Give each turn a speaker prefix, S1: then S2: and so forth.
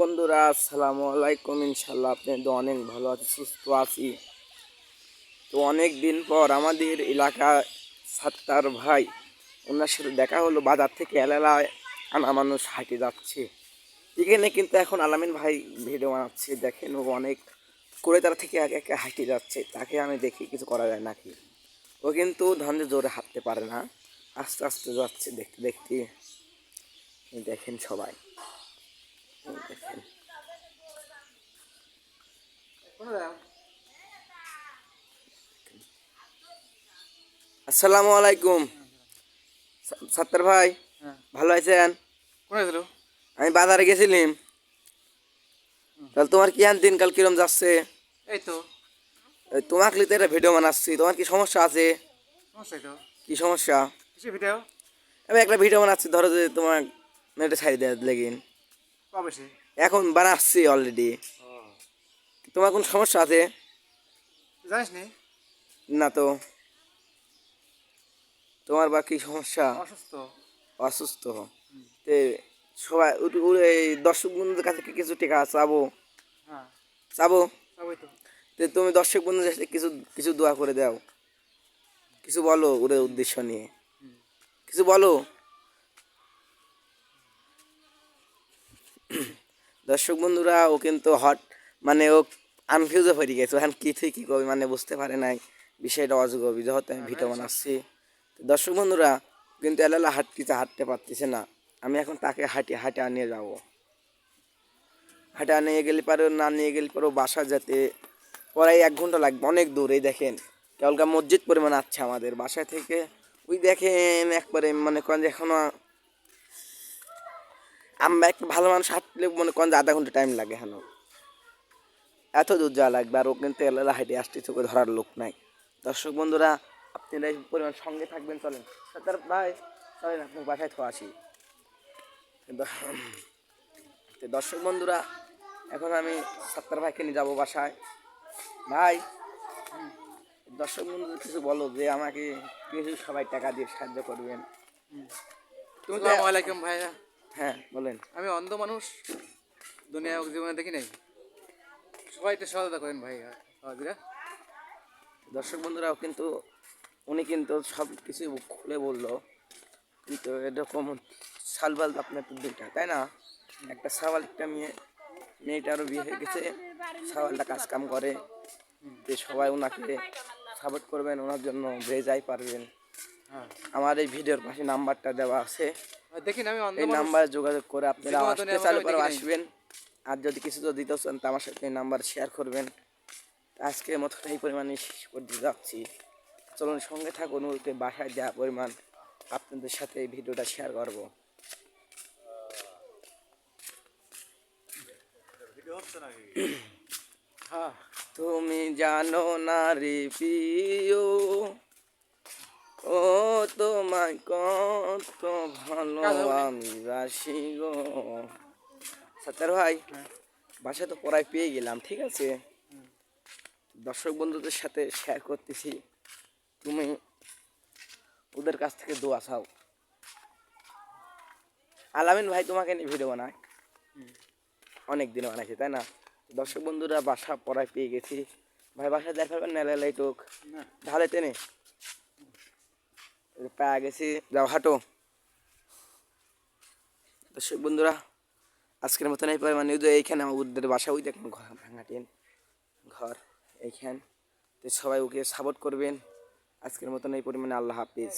S1: বন্ধুরা আসসালামু আলাইকুম। ইনশাল্লাহ আপনাদের অনেক ভালো আছি, সুস্থ আছি। তো অনেক দিন পর আমাদের এলাকা সাত্তার ভাই ওনার সাথে দেখা হলো। বাজার থেকে এলালায় আনা মানুষ হাঁটে যাচ্ছে এখানে, কিন্তু এখন আলামিন ভাই ভিডিও বানাচ্ছে। দেখেন ও অনেক করে তার থেকে একে একে হাঁটে যাচ্ছে, তাকে আমি দেখি কিছু করা যায় নাকি। ও কিন্তু ধরনের জোরে হাঁটতে পারে না, আস্তে আস্তে যাচ্ছে। দেখতে দেখতে দেখেন সবাই, দেখেন। আসসালামু আলাইকুম সাত্তার ভাই, ভালো আছেন? আমি বাজারে গেছিলাম। তাহলে তোমার কি দিনকাল কিরম যাচ্ছে?
S2: এই তো
S1: তোমাকে লিতে একটা ভিডিও বানাচ্ছি। তোমার কি সমস্যা আছে? কি সমস্যা?
S2: কিসের ভিডিও?
S1: আমি একটা ভিডিও বানাচ্ছি, ধরো যে তোমার নেটে ছাড়ি দেয় লেগিন।
S2: কবে সে?
S1: এখন বানাচ্ছি অলরেডি। তোমার কোন সমস্যা আছে?
S2: জানিস নি?
S1: না তো। তোমার বা কি সমস্যা?
S2: অসুস্থ।
S1: অসুস্থ? তে সবাই এই দর্শক বন্ধুদের কাছে কি কিছু টাকা চাবো?
S2: হ্যাঁ,
S1: চাবো?
S2: সবই তো।
S1: তো তুমি দর্শক বন্ধুদের কাছে কিছু কিছু দোয়া করে দাও, কিছু বলো ওদের উদ্দেশ্য নিয়ে, কিছু বলো। দর্শক বন্ধুরা, ও কিন্তু মানে ও আনফিউজে হয়ে গেছে। এখন কিছুই কী করবে মানে বুঝতে পারে নাই বিষয়টা অজগবি, যেহেতু আমি ভিডিও বানাচ্ছি। দর্শক বন্ধুরা কিন্তু এলালা হাঁটতে পারতেছে না। আমি এখন তাকে হাঁটে আনিয়ে যাবো। হাঁটে আনিয়ে গেলে পারো, না নিয়ে গেলে পারো বাসা যেতে প্রায় 1 ঘন্টা লাগবে, অনেক দূর। এই দেখেন কেবলকা মসজিদ পরিমাণ আছে আমাদের বাসা থেকে। ওই দেখেন একবারে মনে করেন যে এখনো আমরা একটা ভালো মানুষ হাঁটলে মনে করেন যে আধা ঘন্টা টাইম লাগে। হেন এত দূর যাওয়া লাগবে, আর ও কিন্তু এলালা হাঁটে আসতে চোখে ধরার লোক নাই। দর্শক বন্ধুরা আপনারা এই পরিমাণ সঙ্গে থাকবেন। চলেন সাত্তার ভাই, চলেন আপনার বাসায় তো আসি। দর্শক বন্ধুরা, এখন আমি সাত্তার ভাইকে নিয়ে যাবো বাসায়। ভাই, দর্শক বন্ধুদের কিছু বলো যে আমাকে কিছু সবাই টাকা দিয়ে সাহায্য করবেন। তুমি তো
S2: আসসালামু আলাইকুম ভাইয়া।
S1: হ্যাঁ বলেন।
S2: আমি অন্ধ মানুষ, দুনিয়া জীবনে দেখি নাই। সবাই একটু সহায়তা করেন ভাইয়া, সহজরা।
S1: দর্শক বন্ধুরাও কিন্তু উনি কিন্তু সব কিছু খুলে বললো, কিন্তু এরকম সালবাল আপনার তো দুইটা, তাই না? একটা সাওয়াল, একটা মেয়েটারও বিয়ে হয়ে গেছে। সাওয়ালটা কাজ কাম করে। যে সবাই ওনাকে সাপোর্ট করবেন, ওনার জন্য যে যাই পারবেন।
S2: হ্যাঁ,
S1: আমার এই ভিডিওর পাশে নাম্বারটা দেওয়া আছে,
S2: দেখি না আমি অন্ধ
S1: এই
S2: মানুষ।
S1: নাম্বারে যোগাযোগ করে আপনারা
S2: জীবনে
S1: আসতে
S2: দুনিয়ার
S1: চালু
S2: আমি
S1: করে
S2: দেখি নাই।
S1: আসবেন। আর যদি কিছু তো দিতে চান তো আমার সাথে এই নাম্বার শেয়ার করবেন। আজকের মতো এই পরিমাণে শেষ করতে যাচ্ছি। চলুন সঙ্গে থাকুন, ওকে বাসায় দেওয়া পরিমাণ আপনাদের সাথে এই ভিডিওটা শেয়ার করবো।
S2: হ্যাঁ,
S1: তুমি জানো না রে প্রিয়, ও তোমায় কত ভালো আমি বাসি গো। সাত্তার ভাই, বাসা তো পড়ায় পেয়ে গেলাম, ঠিক আছে। দর্শক বন্ধুদের সাথে শেয়ার করতেছি, তুমি ওদের কাছ থেকে দোয়া চাও। আলামিন ভাই তোমাকে নিয়ে ভিডিও বানায়, অনেক দিন বানাইছে, তাই না? দর্শক বন্ধুরা বাসা পড়ায় পেয়ে গেছি। ভাই বাসা দেখা পারবেন না, লাই টোক ঢালে টেনে পায়ে গেছি, যাও হাঁটো। দর্শক বন্ধুরা আজকের মতন এই পরিমাণে এইখানে আমার ওদের বাসা, ওই দেখুন ঘর ভাঙা টেন ঘর এইখান। তো সবাই ওকে সাপোর্ট করবেন। আজকের মতন এই পরিমাণে। আল্লাহ হাফিজ।